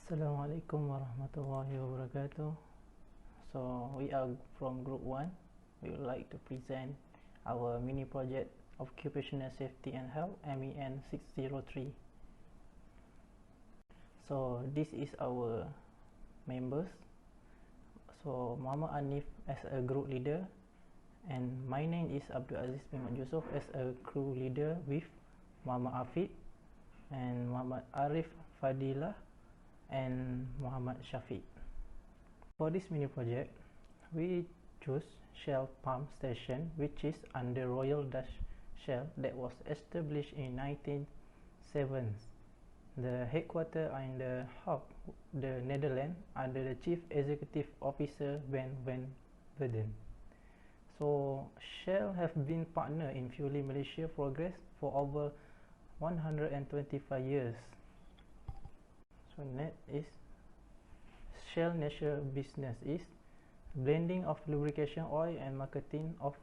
Assalamualaikum warahmatullahi wabarakatuh. So we are from group 1. We would like to present our mini project Occupational Safety and Health MEN 603. So this is our members. So Muhammad Anif as a group leader, and my name is Abdul Aziz bin Yusuf as a crew leader with Muhammad Afid and Muhammad Arif Fadilah and Muhammad Shafiq. For this mini project, we choose Shell Pump Station, which is under Royal Dutch Shell that was established in 1970. The headquarters are in the Hague, the Netherlands, under the Chief Executive Officer Ben van Verden. So Shell have been partner in fueling Malaysia progress for over 125 years. So next is Shell natural business is blending of lubrication oil and marketing of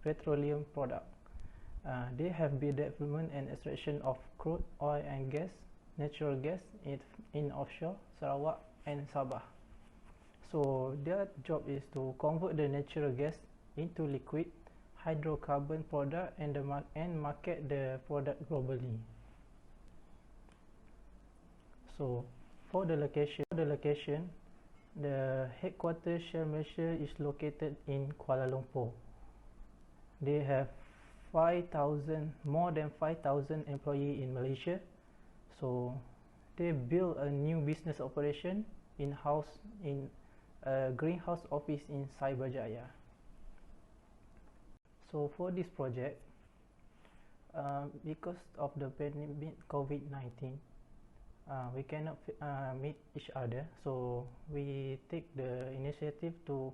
petroleum product. They have been development and extraction of crude oil and gas, natural gas in offshore Sarawak and Sabah. So their job is to convert the natural gas into liquid hydrocarbon product and market the product globally. So for the location, the headquarters Shell Malaysia is located in Kuala Lumpur. They have more than 5,000 employees in Malaysia. So they build a new business operation in-house in a greenhouse office in Cyberjaya. So for this project, because of the pandemic COVID-19, we cannot meet each other, so we take the initiative to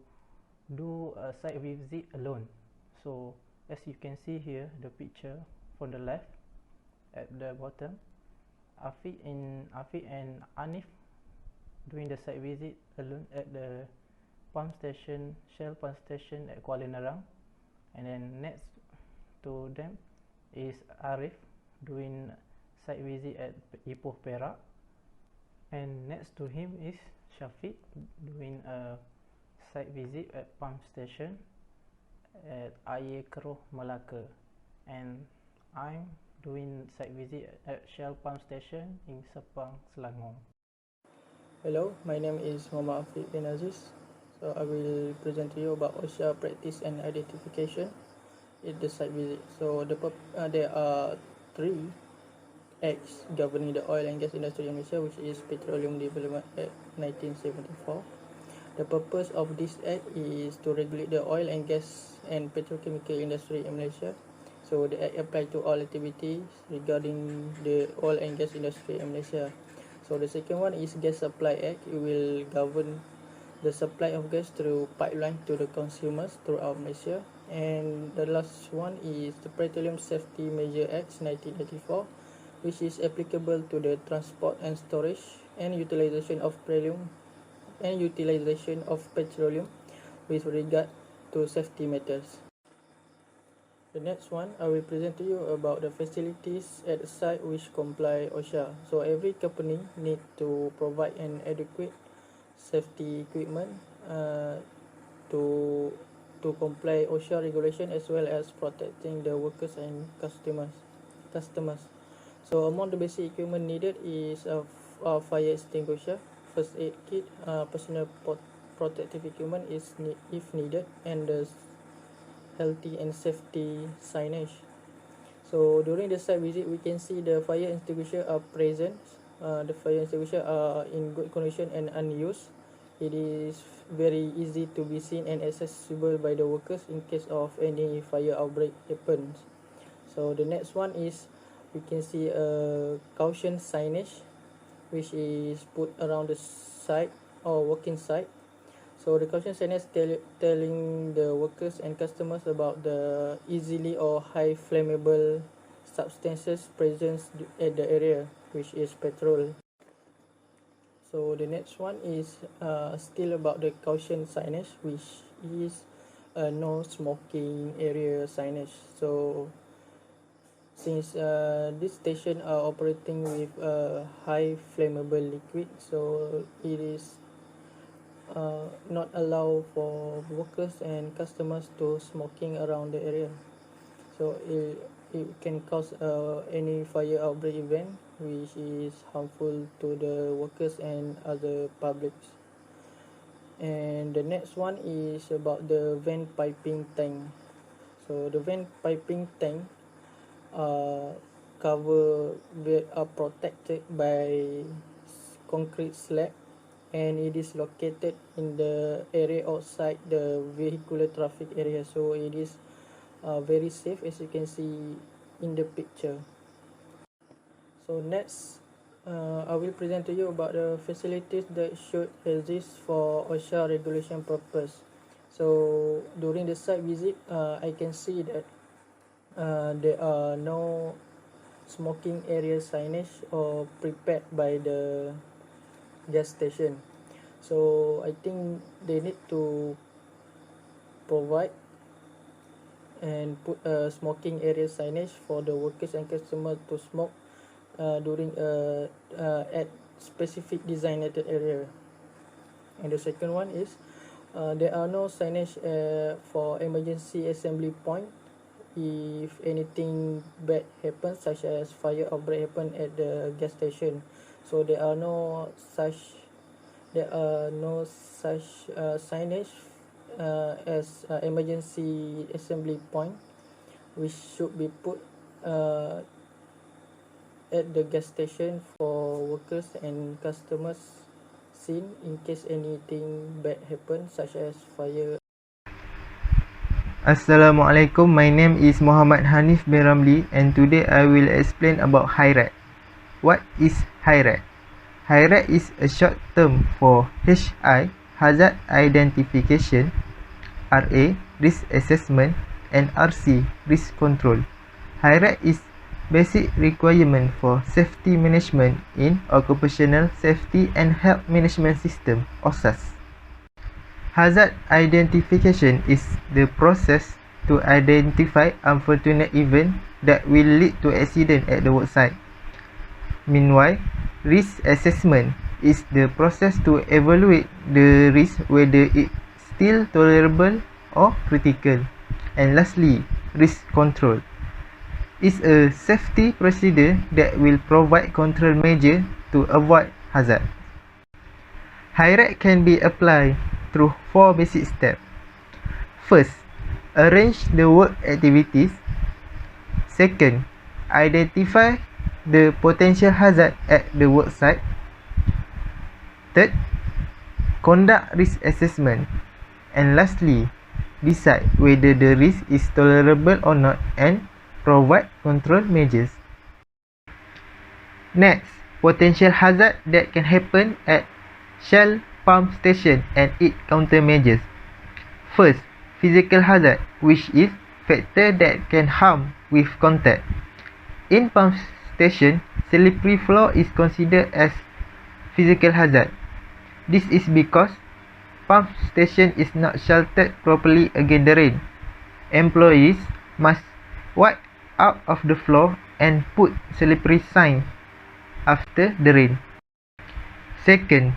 do a site visit alone. So as you can see here, the picture from the left at the bottom, Afiq and Anif doing the site visit alone at the pump station, Shell pump station at Kuala Nerang, and then next to them is Arif doing site visit at Ipoh Perak, and next to him is Shafiq doing a site visit at pump station at Ayer Keroh, Melaka, and I'm doing site visit at Shell pump station in Sepang, Selangor. Hello, my name is Muhammad Afid bin Aziz. So I will present to you about OSHA practice and identification at the site visit. So there are 3 acts governing the oil and gas industry in Malaysia, which is Petroleum Development Act 1974. The purpose of this act is to regulate the oil and gas and petrochemical industry in Malaysia. So the act applies to all activities regarding the oil and gas industry in Malaysia. So the second one is Gas Supply Act. It will govern the supply of gas through pipeline to the consumers throughout Malaysia. And the last one is the Petroleum Safety Measure Act 1984, which is applicable to the transport and storage and utilization of petroleum with regard to safety matters. The next one, I will present to you about the facilities at the site which comply OSHA. So every company need to provide an adequate safety equipment to comply OSHA regulation, as well as protecting the workers and customers. So among the basic equipment needed is a fire extinguisher, first aid kit, personal protective equipment if needed, and the healthy and safety signage. So during the site visit, we can see the fire extinguisher are present. The fire extinguisher are in good condition and unused. It is very easy to be seen and accessible by the workers in case of any fire outbreak happens. So the next one is, we can see a caution signage which is put around the site or working site. So the caution signage telling the workers and customers about the easily or high flammable substances present at the area, which is petrol. So the next one is still about the caution signage, which is a no smoking area signage. So since this station are operating with a high flammable liquid, so it is not allow for workers and customers to smoking around the area. So it can cause any fire outbreak event which is harmful to the workers and other publics. And the next one is about the vent piping tank. So the vent piping tank are protected by concrete slab, and it is located in the area outside the vehicular traffic area, so it is very safe, as you can see in the picture. So next, I will present to you about the facilities that should exist for OSHA regulation purpose. So during the site visit, I can see that there are no smoking area signage or prepared by the gas station. So I think they need to provide and put a smoking area signage for the workers and customers to smoke during at specific designated area. And the second one is there are no signage for emergency assembly point if anything bad happens, such as fire outbreak happen at the gas station. So there are no such signage as emergency assembly point, which should be put at the gas station for workers and customers seen in case anything bad happens, such as fire. Assalamualaikum, my name is Muhammad Hanif bin Ramli and today I will explain about HIRAT. What is HIRAT? HIRAT is a short term for HI, Hazard Identification, RA, Risk Assessment, and RC, Risk Control. HIRAT is basic requirement for safety management in Occupational Safety and Health Management System, OSAS. Hazard identification is the process to identify unfortunate events that will lead to accident at the worksite. Meanwhile, risk assessment is the process to evaluate the risk whether it's still tolerable or critical. And lastly, risk control is a safety procedure that will provide control measures to avoid hazard. HIRAT can be applied through 4 basic steps. First, arrange the work activities. Second, identify the potential hazard at the work site. Third, conduct risk assessment. And lastly, decide whether the risk is tolerable or not and provide control measures. Next, potential hazard that can happen at Shell pump station and its countermeasures. First, physical hazard, which is factor that can harm with contact. In pump station, slippery floor is considered as physical hazard. This is because pump station is not sheltered properly against the rain. Employees must wipe out of the floor and put slippery sign after the rain. Second,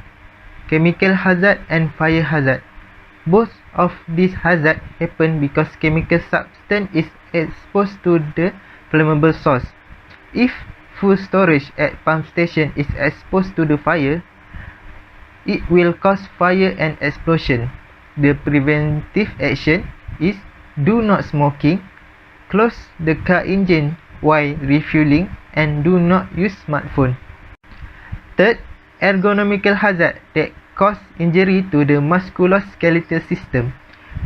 chemical hazard and fire hazard. Both of these hazards happen because chemical substance is exposed to the flammable source. If fuel storage at pump station is exposed to the fire, it will cause fire and explosion. The preventive action is do not smoking, close the car engine while refueling, and do not use smartphone. Third, ergonomical hazard that cause injury to the musculoskeletal system.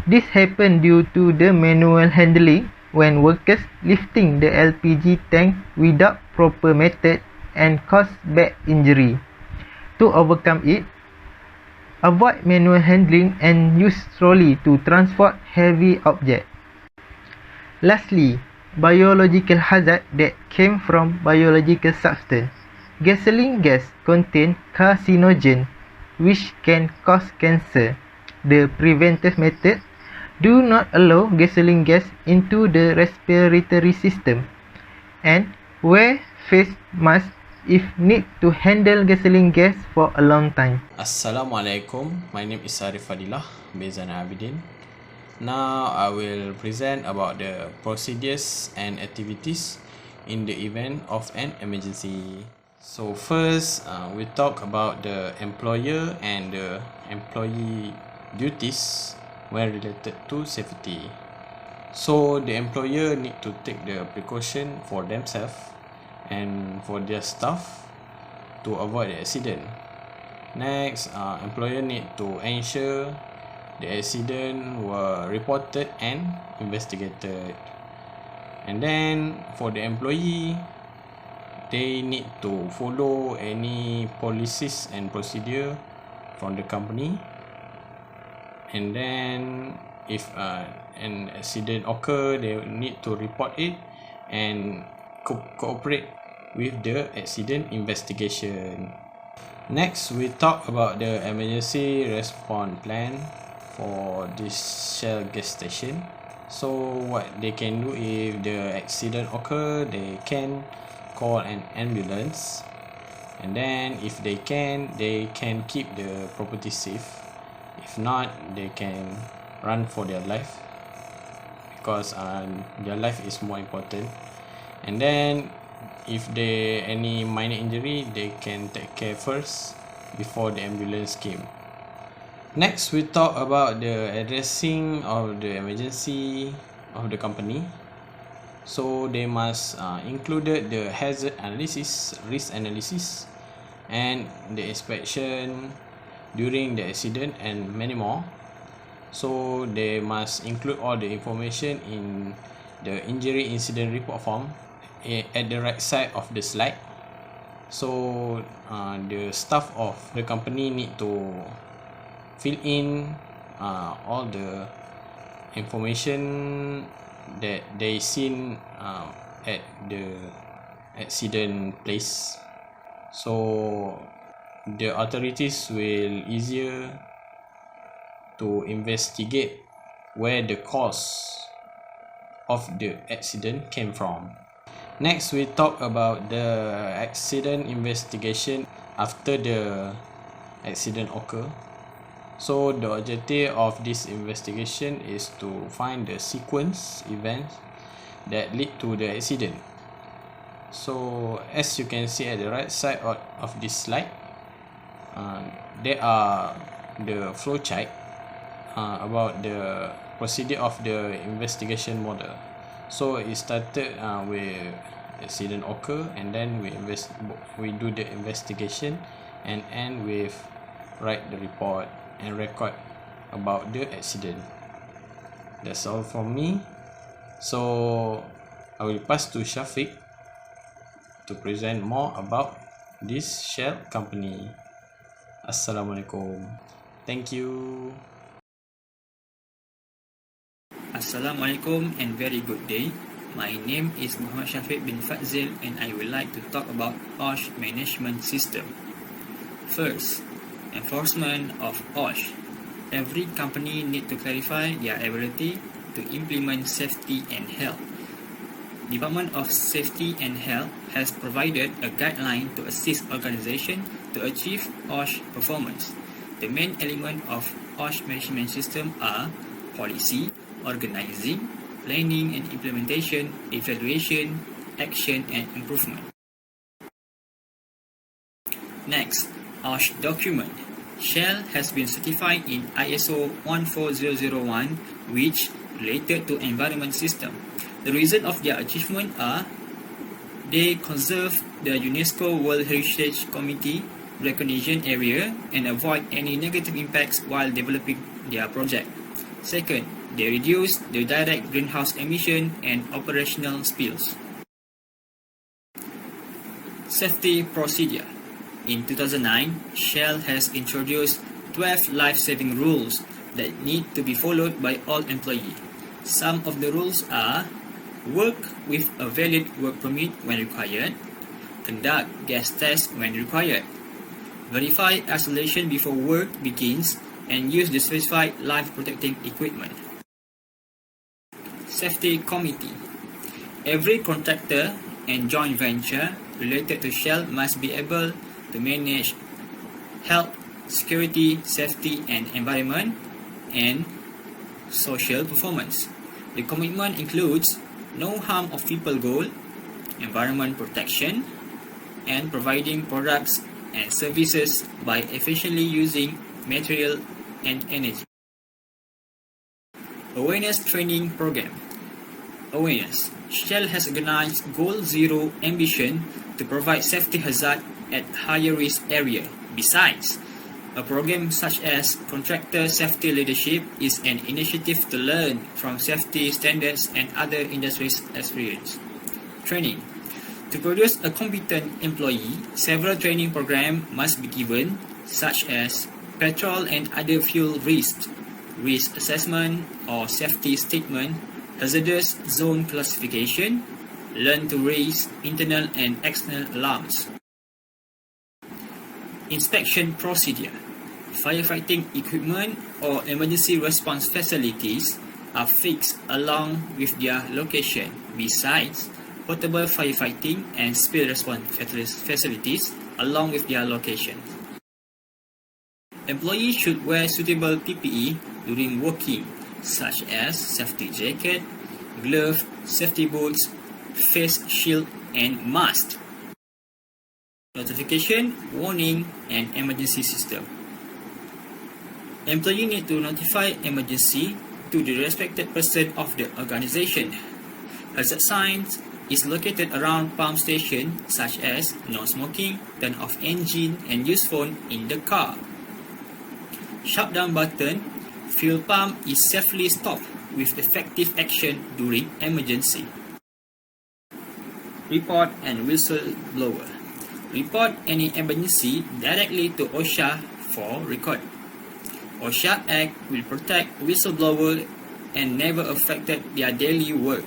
This happen due to the manual handling when workers lifting the LPG tank without proper method and cause back injury. To overcome it, avoid manual handling and use trolley to transport heavy objects. Lastly, biological hazard that came from biological substance. Gasoline gas contain carcinogen which can cause cancer. The preventive method do not allow gasoline gas into the respiratory system. and wear face mask if need to handle gasoline gas for a long time. Assalamualaikum, my name is Arif Fadilah Bezan Abidin. Now I will present about the procedures and activities in the event of an emergency. So first, we talk about the employer and the employee duties when related to safety. So the employer need to take the precaution for themselves and for their staff to avoid the accident. Next, employer need to ensure the accident were reported and investigated. And then for the employee, they need to follow any policies and procedure from the company. And then if an accident occur, they need to report it and cooperate with the accident investigation. Next, we talk about the emergency response plan for this Shell gas station. So what they can do if the accident occur, they can call an ambulance, and then if they can keep the property safe. If not, they can run for their life, because their life is more important. And then if they any minor injury, they can take care first before the ambulance came. Next, we talk about the addressing of the emergency of the company. So they must include the hazard analysis, risk analysis, and the inspection during the accident, and many more. So they must include all the information in the injury incident report form at the right side of the slide. So the staff of the company need to fill in all the information that they seen at the accident place. So the authorities will easier to investigate where the cause of the accident came from. Next, we talk about the accident investigation after the accident occur. So the objective of this investigation is to find the sequence events that lead to the accident. So as you can see at the right side of this slide, there are the flow chart about the procedure of the investigation model. So it started with accident occur, and then we do the investigation, and end with write the report and record about the accident. That's all from me. So I will pass to Shafiq to present more about this Shell company. Assalamualaikum. Thank you. Assalamualaikum and very good day. My name is Muhammad Shafiq bin Fadzil, and I would like to talk about OSH management system. First, enforcement of OSH. Every company need to clarify their ability to implement safety and health. Department of Safety and Health has provided a guideline to assist organization to achieve OSH performance. The main element of OSH management system are policy, organizing, planning and implementation, evaluation, action and improvement. Next, OSH document. Shell has been certified in ISO 14001, which related to environment system. The reason of their achievement are they conserve the UNESCO World Heritage Committee recognition area and avoid any negative impacts while developing their project. Second, they reduce the direct greenhouse emission and operational spills. Safety procedure. In 2009, Shell has introduced 12 life-saving rules that need to be followed by all employees. Some of the rules are: work with a valid work permit when required, conduct gas tests when required, verify isolation before work begins, and use the specified life-protecting equipment. Safety committee. Every contractor and joint venture related to Shell must be able to manage health, security, safety and environment, and social performance. The commitment includes no harm of people goal, environment protection, and providing products and services by efficiently using material and energy. Awareness Training Program. Awareness. Shell has organized Goal Zero ambition to provide safety hazard at higher risk area. Besides, a program such as Contractor Safety Leadership is an initiative to learn from safety standards and other industries' experience. Training. To produce a competent employee, several training programs must be given, such as petrol and other fuel risks, risk assessment or safety statement, hazardous zone classification, learn to raise internal and external alarms. Inspection procedure. Firefighting equipment or emergency response facilities are fixed along with their location. Besides, portable firefighting and spill response facilities along with their location. Employees should wear suitable PPE during working, such as safety jacket, glove, safety boots, face shield, and mask. Notification, warning, and emergency system. Employee need to notify emergency to the respected person of the organization. Hazard signs is located around pump station, such as no smoking, turn off engine, and use phone in the car. Shutdown button. Fuel pump is safely stopped with effective action during emergency. Report and whistleblower. Report any emergency directly to OSHA for record. OSHA Act will protect whistleblowers and never affected their daily work.